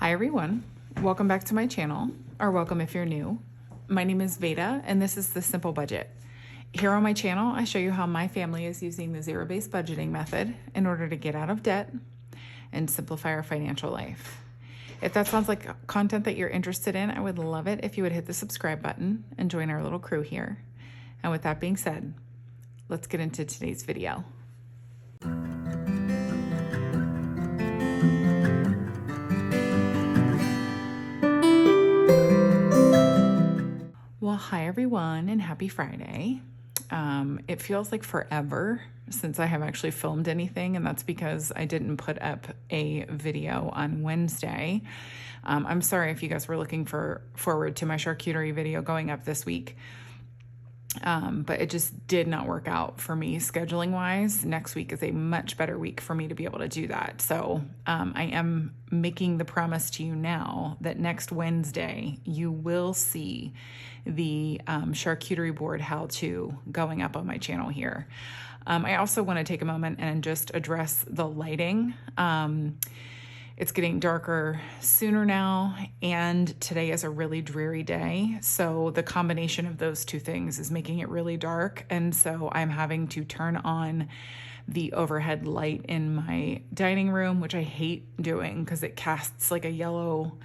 Hi everyone, welcome back to my channel, or welcome if you're new. My name is Veda and this is The Simple Budget. Here on my channel, I show you how my family is using the zero-based budgeting method in order to get out of debt and simplify our financial life. If that sounds like content that you're interested in, I would love it if you would hit the subscribe button and join our little crew here. And with that being said, let's get into today's video. Well, hi everyone and happy Friday. It feels like forever since I have actually filmed anything, and that's because I didn't put up a video on Wednesday. I'm sorry if you guys were looking forward to my charcuterie video going up this week, but it just did not work out for me scheduling wise. Next week is a much better week for me to be able to do that. So I am making the promise to you now that next Wednesday you will see the charcuterie board how-to going up on my channel here. I also want to take a moment and just address the lighting. It's getting darker sooner now, and today is a really dreary day. So the combination of those two things is making it really dark. And so I'm having to turn on the overhead light in my dining room, which I hate doing because it casts like a yellow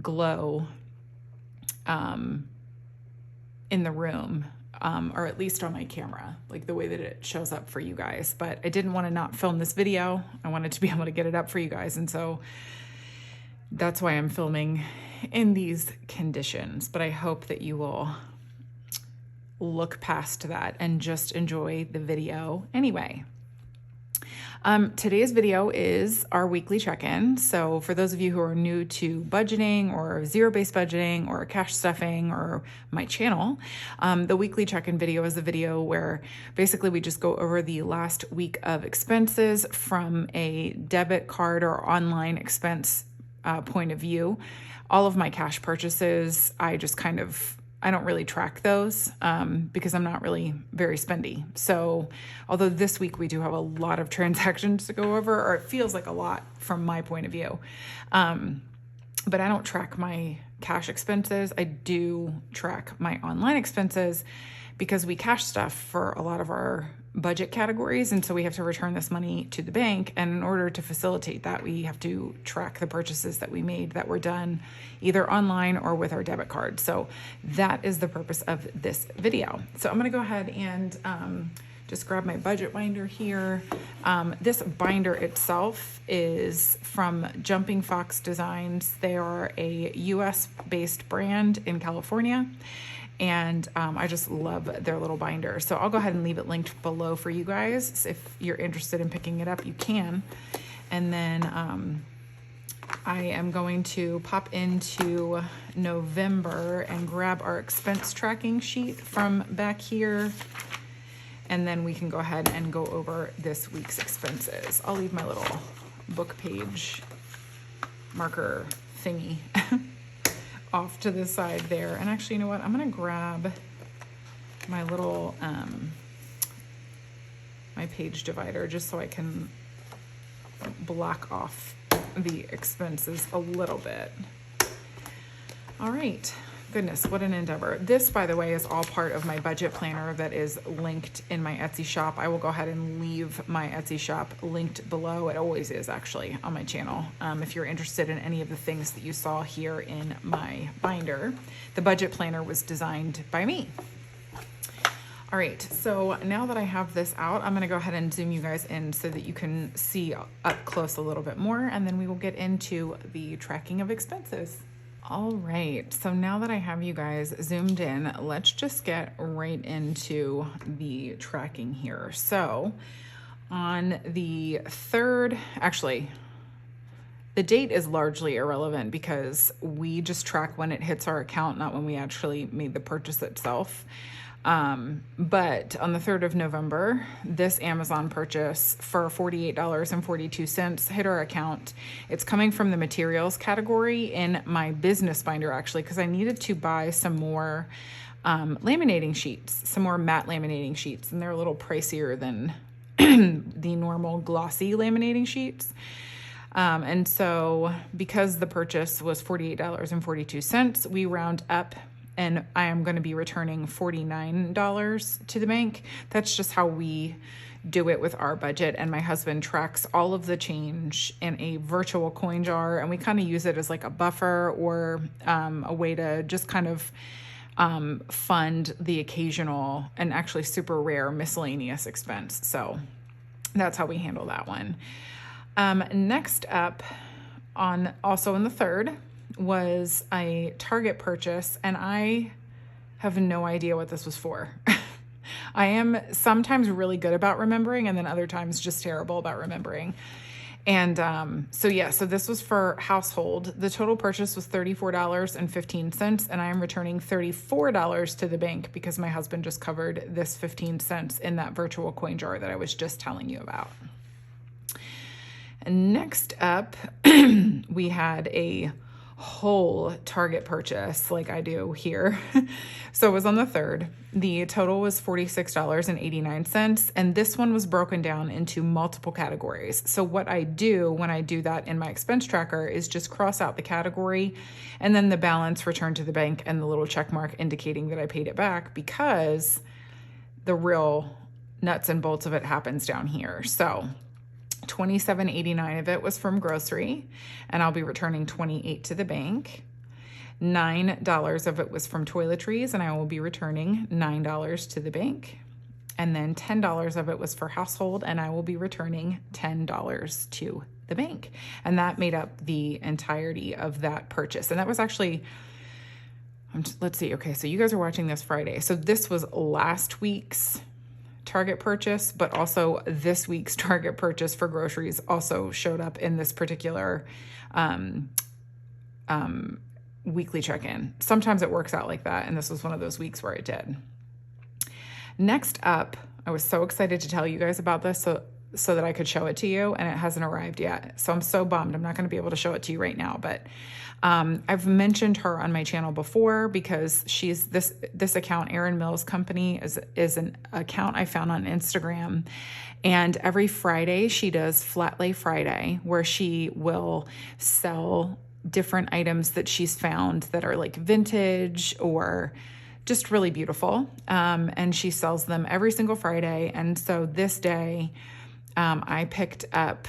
glow in the room, or at least on my camera, like the way that it shows up for you guys. But I didn't want to not film this video. I wanted to be able to get it up for you guys. And so that's why I'm filming in these conditions. But I hope that you will look past that and just enjoy the video anyway. Today's video is our weekly check-in. So for those of you who are new to budgeting or zero-based budgeting or cash stuffing or my channel, the weekly check-in video is a video where basically we just go over the last week of expenses from a debit card or online expense point of view. All of my cash purchases, I don't really track those because I'm not really very spendy. So although this week we do have a lot of transactions to go over, or it feels like a lot from my point of view, but I don't track my cash expenses. I do track my online expenses because we cash stuff for a lot of our budget categories. And so we have to return this money to the bank. And in order to facilitate that, we have to track the purchases that we made that were done either online or with our debit card. So that is the purpose of this video. So I'm going to go ahead and just grab my budget binder here. This binder itself is from Jumping Fox Designs. They are a US based brand in California. And I just love their little binder. So I'll go ahead and leave it linked below for you guys. So if you're interested in picking it up, you can. And then I am going to pop into November and grab our expense tracking sheet from back here. And then we can go ahead and go over this week's expenses. I'll leave my little book page marker thingy off to the side there. And actually, you know what? I'm gonna grab my little, my page divider just so I can block off the expenses a little bit. All right. Goodness, what an endeavor. This, by the way, is all part of my budget planner that is linked in my Etsy shop. I will go ahead and leave my Etsy shop linked below. It always is actually on my channel. If you're interested in any of the things that you saw here in my binder, the budget planner was designed by me. All right, so now that I have this out, I'm gonna go ahead and zoom you guys in so that you can see up close a little bit more, and then we will get into the tracking of expenses. All right, so now that I have you guys zoomed in, let's just get right into the tracking here. So on the 3rd, actually, the date is largely irrelevant because we just track when it hits our account, not when we actually made the purchase itself. But on the 3rd of November, this Amazon purchase for $48.42 hit our account. It's coming from the materials category in my business binder, actually, because I needed to buy some more laminating sheets, some more matte laminating sheets, and they're a little pricier than the normal glossy laminating sheets. And so because the purchase was $48.42, we round up and I am going to be returning $49 to the bank. That's just how we do it with our budget. And my husband tracks all of the change in a virtual coin jar, and we kind of use it as like a buffer or a way to just kind of fund the occasional and actually super rare miscellaneous expense. So that's how we handle that one. Next up, on also in the third, was a Target purchase, and I have no idea what this was for. I am sometimes really good about remembering, and then other times just terrible about remembering. And so this was for household. The total purchase was $34.15, and I am returning $34 to the bank because my husband just covered this 15 cents in that virtual coin jar that I was just telling you about. And next up, we had a whole Target purchase like I do here. So it was on the 3rd. The total was $46.89, and this one was broken down into multiple categories. So what I do when I do that in my expense tracker is just cross out the category and then the balance returned to the bank and the little check mark indicating that I paid it back, because the real nuts and bolts of it happens down here. So $27.89 of it was from grocery, and I'll be returning $28 to the bank. $9 of it was from toiletries, and I will be returning $9 to the bank. And then $10 of it was for household, and I will be returning $10 to the bank. And that made up the entirety of that purchase. And that was actually, let's see. Okay, so you guys are watching this Friday. So this was last week's Target purchase, but also this week's Target purchase for groceries also showed up in this particular weekly check-in. Sometimes it works out like that, and this was one of those weeks where it did. Next up, I was so excited to tell you guys about this so that I could show it to you, and it hasn't arrived yet. So I'm so bummed. I'm not going to be able to show it to you right now, but I've mentioned her on my channel before because she's this account, Erin Mills Company, is an account I found on Instagram. And every Friday she does Flat Lay Friday, where she will sell different items that she's found that are like vintage or just really beautiful. And she sells them every single Friday. And so this day, I picked up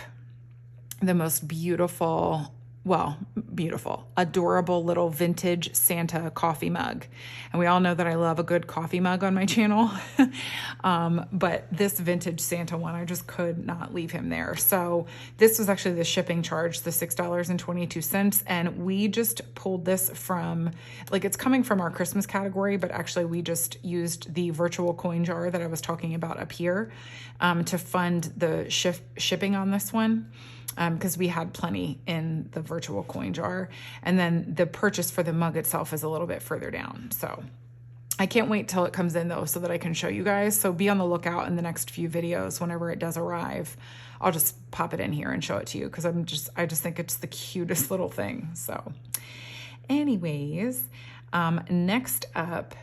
the most beautiful, adorable little vintage Santa coffee mug. And we all know that I love a good coffee mug on my channel. But this vintage Santa one, I just could not leave him there. So this was actually the shipping charge, the $6.22. And we just pulled this from, it's coming from our Christmas category, but actually we just used the virtual coin jar that I was talking about up here to fund the shipping on this one. Because we had plenty in the virtual coin jar. And then the purchase for the mug itself is a little bit further down. So I can't wait till it comes in though, so that I can show you guys. So be on the lookout in the next few videos. Whenever it does arrive, I'll just pop it in here and show it to you, because I just think it's the cutest little thing. So anyways, next up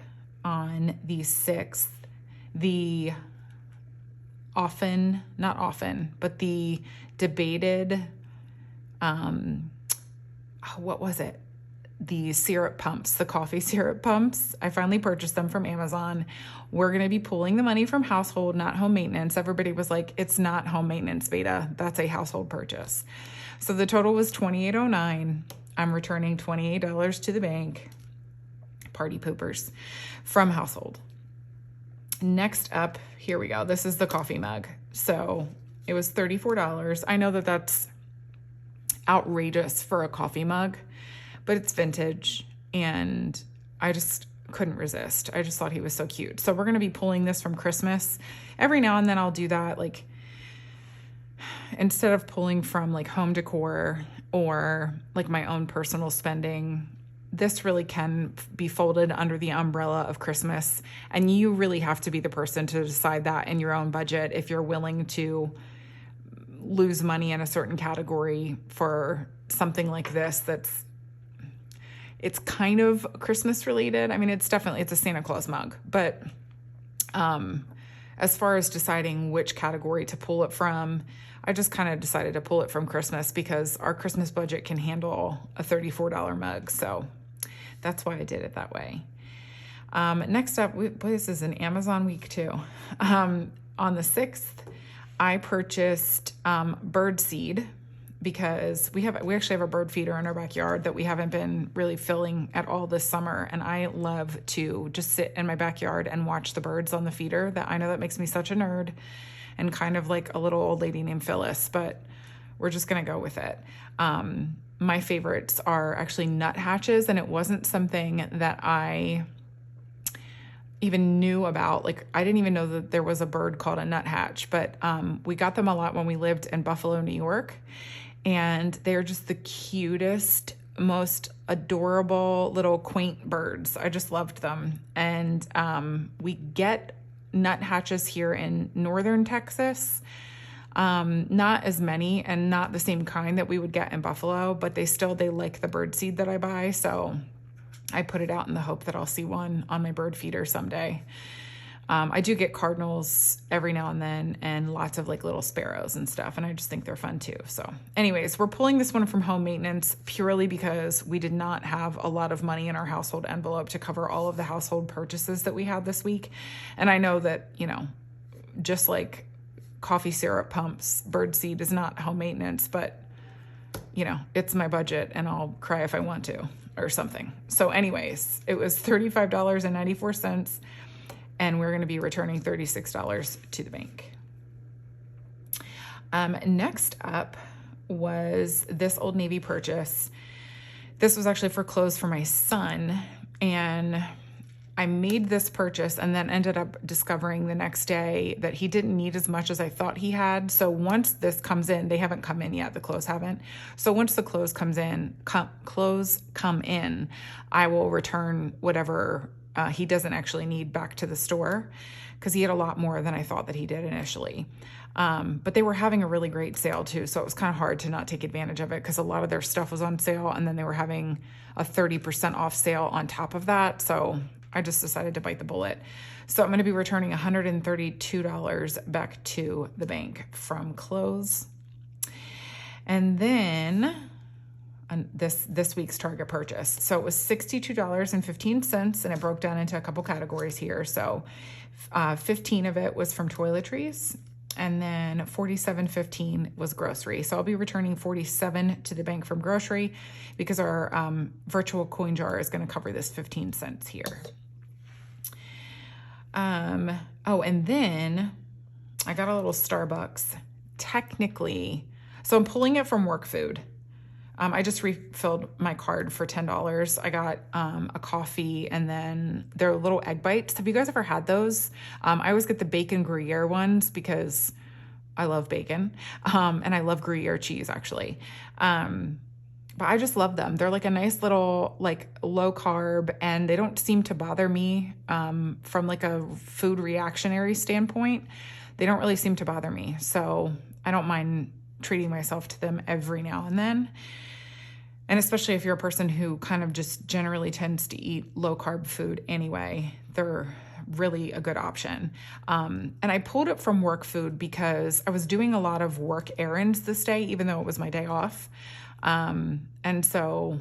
on the 6th, the debated, what was it? The syrup pumps, the coffee syrup pumps. I finally purchased them from Amazon. We're going to be pulling the money from household, not home maintenance. Everybody was like, it's not home maintenance, Beta. That's a household purchase. So the total was $28.09. I'm returning $28 to the bank. Party poopers. From household. Next up, here we go. This is the coffee mug. So it was $34. I know that that's outrageous for a coffee mug, but it's vintage, and I just couldn't resist. I just thought he was so cute. So we're going to be pulling this from Christmas. Every now and then I'll do that. Instead of pulling from home decor or my own personal spending, this really can be folded under the umbrella of Christmas. And you really have to be the person to decide that in your own budget if you're willing to lose money in a certain category for something like this it's kind of Christmas related. I mean, it's a Santa Claus mug, but as far as deciding which category to pull it from, I just kind of decided to pull it from Christmas because our Christmas budget can handle a $34 mug. So that's why I did it that way. Next up, this is an Amazon week too. On the 6th, I purchased bird seed because we actually have a bird feeder in our backyard that we haven't been really filling at all this summer. And I love to just sit in my backyard and watch the birds on the feeder. I know that makes me such a nerd and kind of like a little old lady named Phyllis, but we're just going to go with it. My favorites are actually nuthatches, and it wasn't something that I even knew about. Like, I didn't even know that there was a bird called a nuthatch, but we got them a lot when we lived in Buffalo, New York, and they're just the cutest, most adorable little quaint birds. I just loved them. And we get nuthatches here in northern Texas. Not as many and not the same kind that we would get in Buffalo, but they like the bird seed that I buy. So I put it out in the hope that I'll see one on my bird feeder someday. I do get cardinals every now and then and lots of like little sparrows and stuff. And I just think they're fun too. So anyways, we're pulling this one from home maintenance purely because we did not have a lot of money in our household envelope to cover all of the household purchases that we had this week. And I know that, just like coffee syrup pumps, bird seed is not home maintenance, but it's my budget and I'll cry if I want to or something. So anyways, it was $35.94 and we're going to be returning $36 to the bank. Next up was this Old Navy purchase. This was actually for clothes for my son, and I made this purchase and then ended up discovering the next day that he didn't need as much as I thought he had. So once this comes in, they haven't come in yet. The clothes haven't. So once the clothes come in, I will return whatever he doesn't actually need back to the store because he had a lot more than I thought that he did initially. But they were having a really great sale too. So it was kind of hard to not take advantage of it because a lot of their stuff was on sale and then they were having a 30% off sale on top of that. So I just decided to bite the bullet. So I'm going to be returning $132 back to the bank from clothes. And then this week's Target purchase. So it was $62.15, and it broke down into a couple categories here. So 15 of it was from toiletries, and then $47.15 was grocery. So I'll be returning $47 to the bank from grocery because our virtual coin jar is going to cover this 15 cents here. And then I got a little Starbucks. Technically, so I'm pulling it from work food. I just refilled my card for $10. I got a coffee and then their little egg bites. Have you guys ever had those? I always get the bacon Gruyere ones because I love bacon. And I love Gruyere cheese actually. But I just love them. They're like a nice little, like low carb, and they don't seem to bother me from like a food reactionary standpoint. They don't really seem to bother me. So I don't mind treating myself to them every now and then. And especially if you're a person who kind of just generally tends to eat low carb food anyway, they're really a good option. And I pulled it from work food because I was doing a lot of work errands this day, even though it was my day off. And so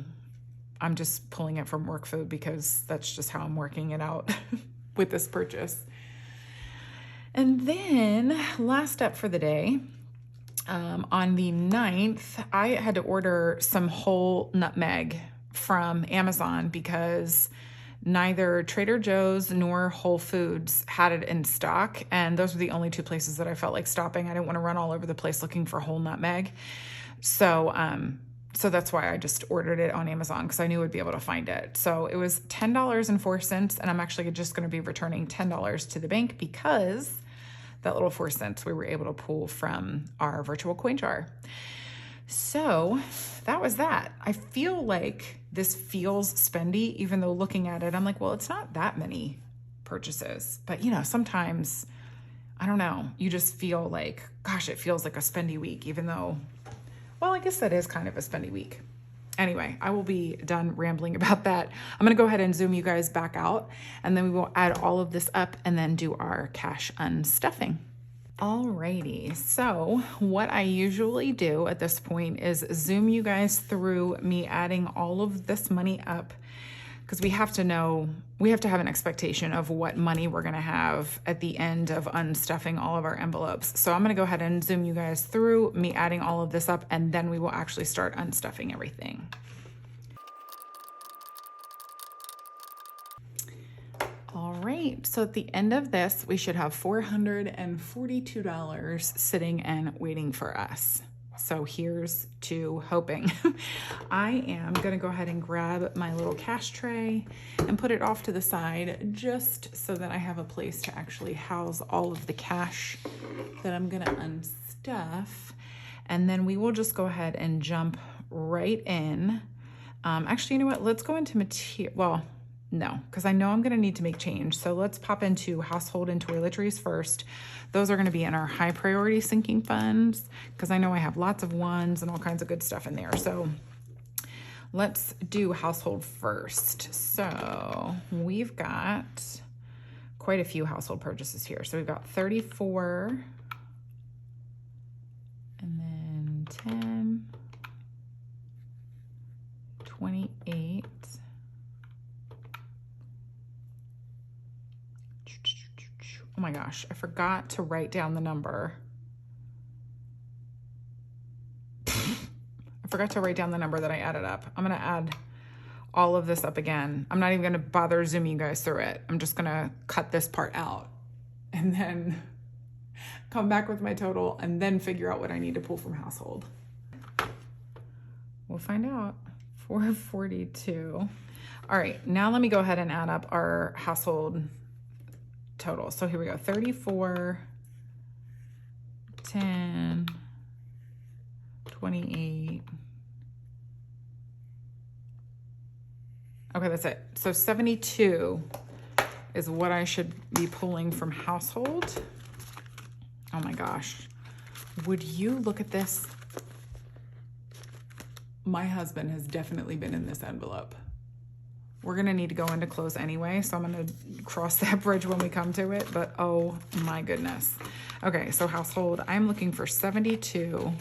I'm just pulling it from work food because that's just how I'm working it out with this purchase. And then last up for the day, on the 9th, I had to order some whole nutmeg from Amazon because neither Trader Joe's nor Whole Foods had it in stock. And those were the only two places that I felt like stopping. I didn't want to run all over the place looking for whole nutmeg. So that's why I just ordered it on Amazon because I knew I'd be able to find it. So it was $10.04, and I'm actually just going to be returning $10 to the bank because that little 4 cents we were able to pull from our virtual coin jar. So that was that. I feel like this feels spendy, even though looking at it, I'm like, well, it's not that many purchases. But sometimes, I don't know, you just feel like, gosh, it feels like a spendy week, even though, well, I guess that is kind of a spendy week. Anyway, I will be done rambling about that. I'm gonna go ahead and zoom you guys back out, and then we will add all of this up and then do our cash unstuffing. Alrighty, so what I usually do at this point is zoom you guys through me adding all of this money up, because we have to have an expectation of what money we're gonna have at the end of unstuffing all of our envelopes. So I'm gonna go ahead and zoom you guys through me adding all of this up, and then we will actually start unstuffing everything. All right, so at the end of this, we should have $442 sitting and waiting for us. So here's to hoping. I am gonna go ahead and grab my little cash tray and put it off to the side just so that I have a place to actually house all of the cash that I'm gonna unstuff. And then we will just go ahead and jump right in. Actually, you know what? Let's go into material. Well, no, because I know I'm going to need to make change. So let's pop into household and toiletries first. Those are going to be in our high priority sinking funds, because I know I have lots of ones and all kinds of good stuff in there. So let's do household first. So we've got quite a few household purchases here. So we've got 34 and then 10, 28. Oh my gosh, I forgot to write down the number. I forgot to write down the number that I added up. I'm gonna add all of this up again. I'm not even gonna bother zooming you guys through it. I'm just gonna cut this part out and then come back with my total and then figure out what I need to pull from household. We'll find out. 442. All right, now let me go ahead and add up our household total. So here we go, 34, 10, 28. Okay, that's it. So 72 is what I should be pulling from household. Oh my gosh. Would you look at this? My husband has definitely been in this envelope. We're gonna need to go into close anyway, so I'm gonna cross that bridge when we come to it, but oh my goodness. Okay, so household, I'm looking for 72,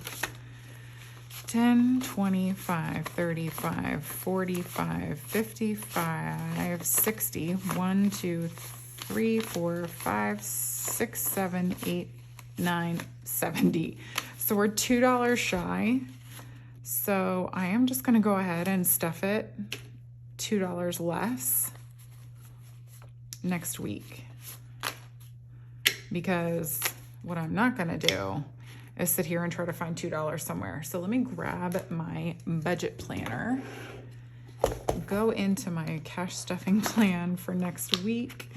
10, 25, 35, 45, 55, 60, 1, 2, 3, 4, 5, 6, 7, 8, 9, 70. So we're $2 shy. So I am just gonna go ahead and stuff it $2 less next week, because what I'm not gonna do is sit here and try to find $2 somewhere. So let me grab my budget planner, go into my cash stuffing plan for next week.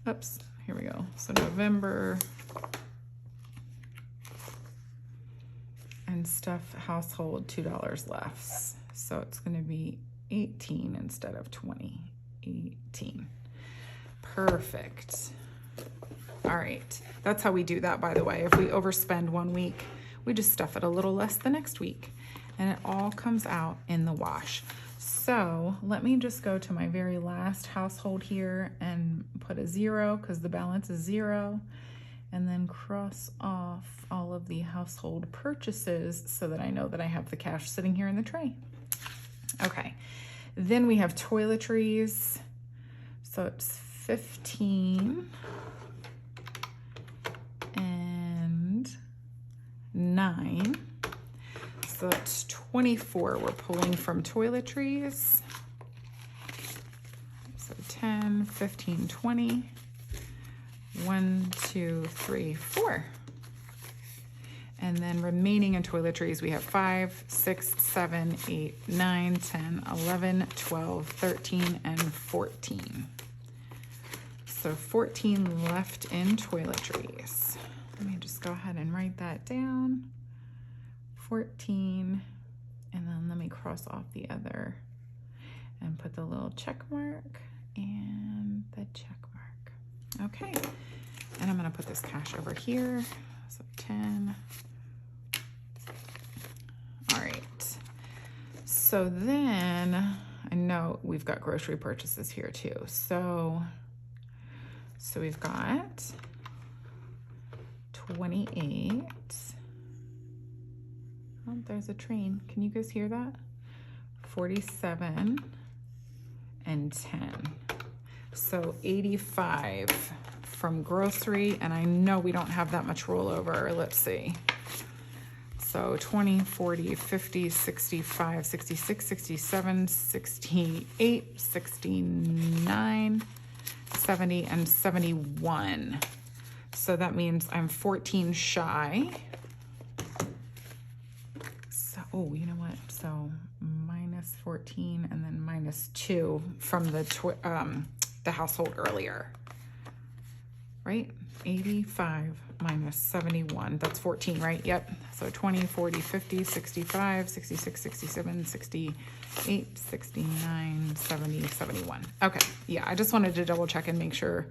Oops, here we go. So November, and stuff household $2 less. So it's gonna be 18 instead of 20, 18. Perfect. All right, that's how we do that, by the way. If we overspend one week, we just stuff it a little less the next week, and it all comes out in the wash. So let me just go to my very last household here and put a 0, because the balance is 0, and then cross off all of the household purchases so that I know that I have the cash sitting here in the tray. Okay, then we have toiletries. So it's 15 and 9. So that's 24 we're pulling from toiletries. So 10, 15, 20. 1, 2, 3, 4. And then remaining in toiletries, we have 5, 6, 7, 8, 9, 10, 11, 12, 13, and 14. So 14 left in toiletries. Let me just go ahead and write that down. 14, and then let me cross off the other and put the little check mark and the check mark. Okay, and I'm gonna put this cash over here. So 10. All right, So then I know we've got grocery purchases here too. So we've got 28. Oh, there's a train. Can you guys hear that? 47 and 10. So 85 from grocery, and I know we don't have that much rollover. Let's see. So 20, 40, 50, 65, 66, 67, 68, 69, 70, and 71. So that means I'm 14 shy. So, oh, you know what? So minus 14 and then minus 2 from the household earlier, right? 85 minus 71, that's 14, right? Yep. So 20, 40, 50, 65, 66, 67, 68, 69, 70, 71. Okay, yeah, I just wanted to double check and make sure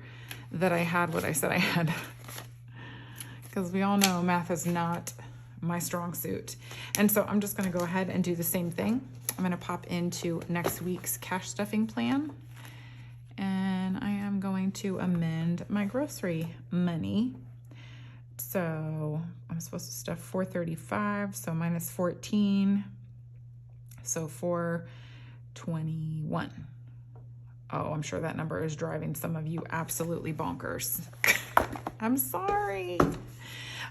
that I had what I said I had. Because we all know math is not my strong suit. And so I'm just gonna go ahead and do the same thing. I'm gonna pop into next week's cash stuffing plan. And I am going to amend my grocery money. So I'm supposed to stuff 435, so minus 14, so 421. Oh, I'm sure that number is driving some of you absolutely bonkers. I'm sorry.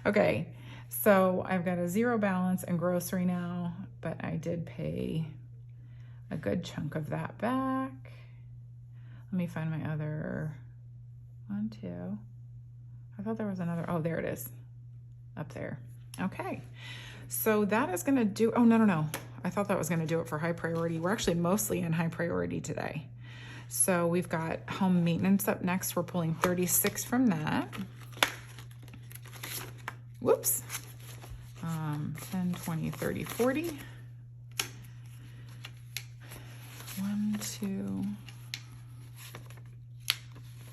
Okay, so I've got a zero balance in grocery now, but I did pay a good chunk of that back. Let me find my other one, two. I thought there was another. Oh, there it is up there. Okay. So that is going to do. Oh, no. I thought that was going to do it for high priority. We're actually mostly in high priority today. So we've got home maintenance up next. We're pulling 36 from that. Whoops. 10, 20, 30, 40. 1, 2,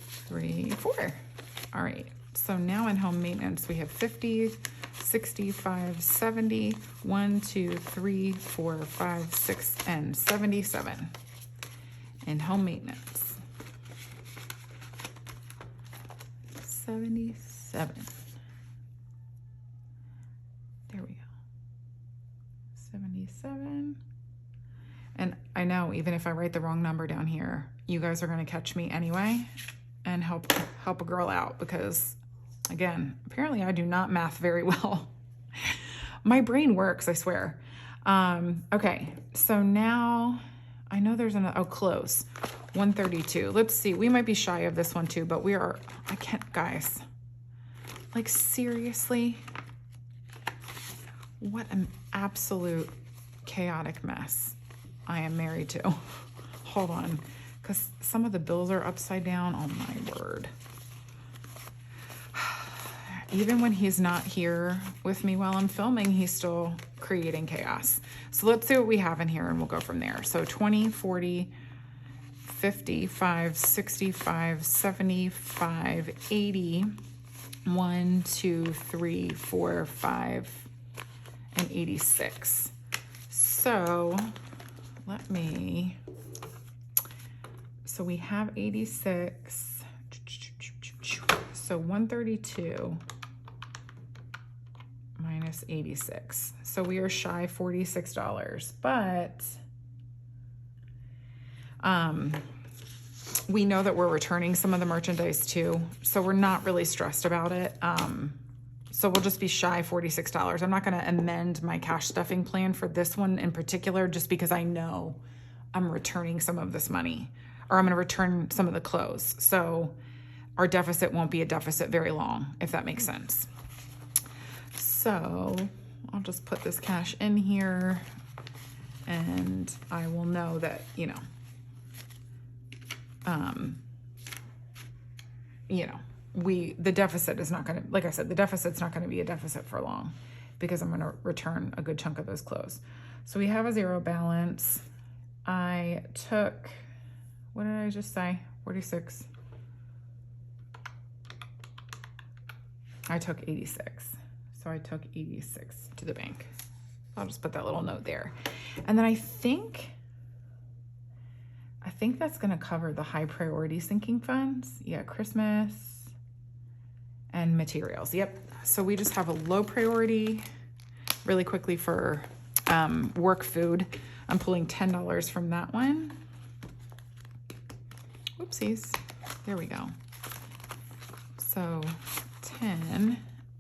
3, 4. All right. So now in home maintenance, we have 50, 65, 70, 1, 2, 3, 4, 5, 6, and 77 in home maintenance. 77. There we go. 77. And I know even if I write the wrong number down here, you guys are going to catch me anyway and help a girl out because, again, apparently I do not math very well. My brain works, I swear. Okay, so now I know there's another, oh, close, 132. Let's see, we might be shy of this one too, but we are, I can't, guys, like seriously, what an absolute chaotic mess I am married to. Hold on, because some of the bills are upside down. Oh my word. Even when he's not here with me while I'm filming, he's still creating chaos. So let's see what we have in here and we'll go from there. So 20, 40, 55, 65, 75, 80, 1, 2, 3, 4, 5, and 86. So let me, so we have 86. So 132 minus 86. So we are shy $46, but we know that we're returning some of the merchandise too. So we're not really stressed about it. So we'll just be shy $46. I'm not going to amend my cash stuffing plan for this one in particular, just because I know I'm returning some of this money, or I'm going to return some of the clothes. So our deficit won't be a deficit very long, if that makes sense. So I'll just put this cash in here and I will know that, the deficit is not going to, like I said, the deficit's not going to be a deficit for long because I'm going to return a good chunk of those clothes. So we have a zero balance. I took, what did I just say? 46. I took 86. So I took 86 to the bank. I'll just put that little note there. And then I think that's gonna cover the high priority sinking funds. Yeah, Christmas and materials. Yep. So we just have a low priority really quickly for work food. I'm pulling $10 from that one. Whoopsies. There we go. So 10,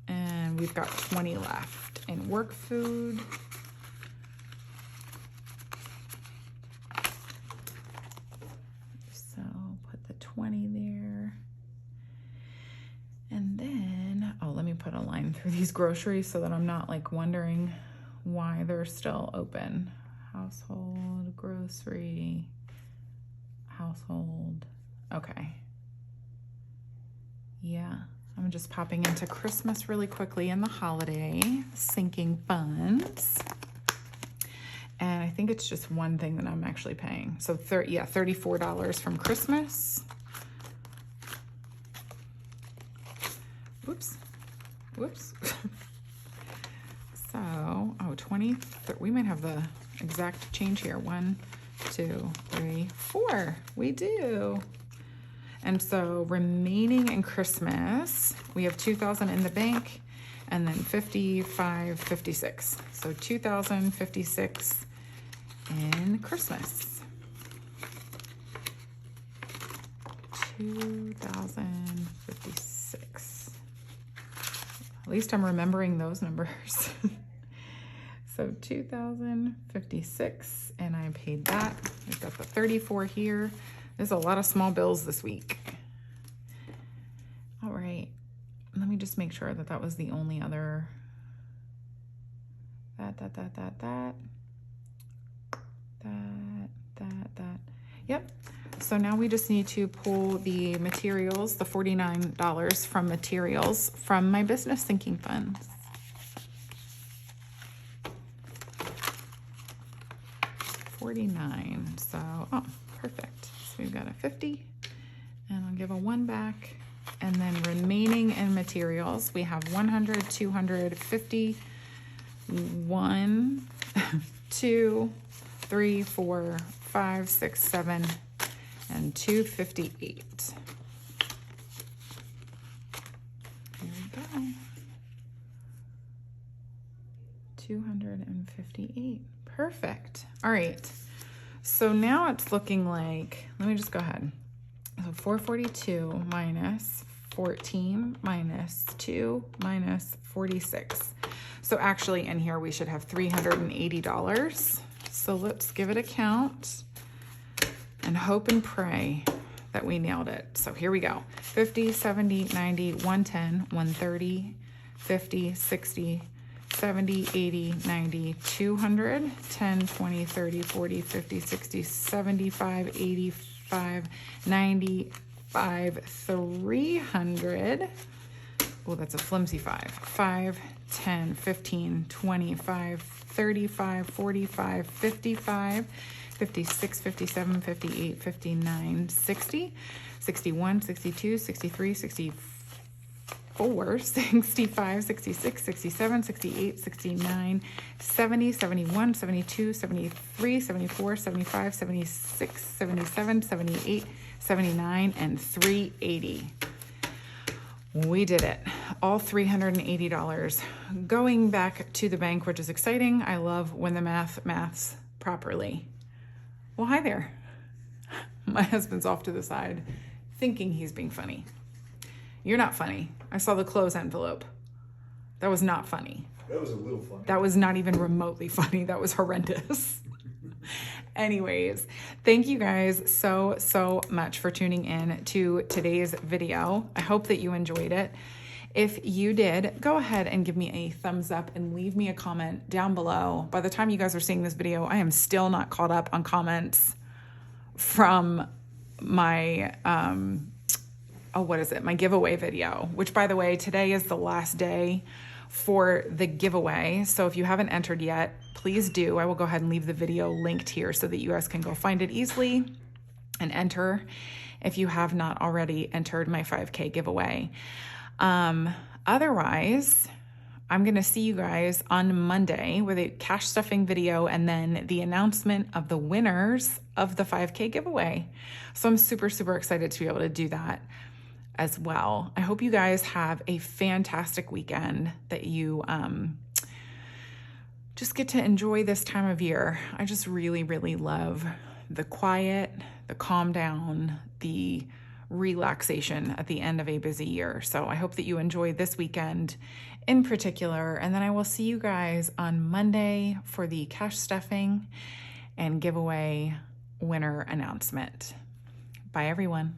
and we've got 20 left in work food. So put the 20 there. And then, oh, let me put a line through these groceries so that I'm not like wondering why they're still open. Household, grocery, household. Okay. Yeah, I'm just popping into Christmas really quickly and the holiday sinking funds. And I think it's just one thing that I'm actually paying. So $34 from Christmas. Whoops. So, 20, we might have the exact change here. 1, 2, 3, 4. We do. And so remaining in Christmas, we have 2,000 in the bank and then 55, 56. So 2,056 in Christmas. 2,056. At least I'm remembering those numbers. So 2,056, and I paid that. We've got the 34 here. There's a lot of small bills this week. All right, let me just make sure that that was the only other. That. Yep. So now we just need to pull the materials, the $49 from materials from my business sinking funds. $49. So, oh, perfect. So we've got a 50, and I'll give a 1 back. And then remaining in materials, we have 100, 250, 1, 2, 3, 4, 5, 6, 7, and 258. Here we go. 258. Perfect. All right. So now it's looking like, let me just go ahead. So 442 minus 14 minus 2 minus 46. So actually in here we should have $380. So let's give it a count and hope and pray that we nailed it. So here we go. 50, 70, 90, 110, 130, 50, 60, 70, 80, 90, 200, 10, 20, 30, 40, 50, 60, 75, 85, 95, 300. Oh, that's a flimsy 5. 5, 10, 15, 25, 35, 45, 55, 56, 57, 58, 59, 60, 61, 62, 63, 64, 65, 66, 67, 68, 69, 70, 71, 72, 73, 74, 75, 76, 77, 78, 79, and 380. We did it. All $380 going back to the bank, which is exciting. I love when the maths properly. Well, hi there. My husband's off to the side thinking he's being funny. You're not funny. I saw the clothes envelope. That was not funny. That was a little funny. That was not even remotely funny. That was horrendous. Anyways, thank you guys so much for tuning in to today's video. I hope that you enjoyed it. If you did, go ahead and give me a thumbs up and leave me a comment down below. By the time you guys are seeing this video, I am still not caught up on comments from my, my giveaway video, which by the way, today is the last day for the giveaway. So if you haven't entered yet, please do. I will go ahead and leave the video linked here so that you guys can go find it easily and enter if you have not already entered my 5K giveaway. Otherwise, I'm going to see you guys on Monday with a cash stuffing video and then the announcement of the winners of the 5K giveaway. So I'm super, super excited to be able to do that as well. I hope you guys have a fantastic weekend, that you just get to enjoy this time of year. I just really, really love the quiet, the calm down, the relaxation at the end of a busy year. So I hope that you enjoy this weekend in particular. And then I will see you guys on Monday for the cash stuffing and giveaway winner announcement. Bye, everyone.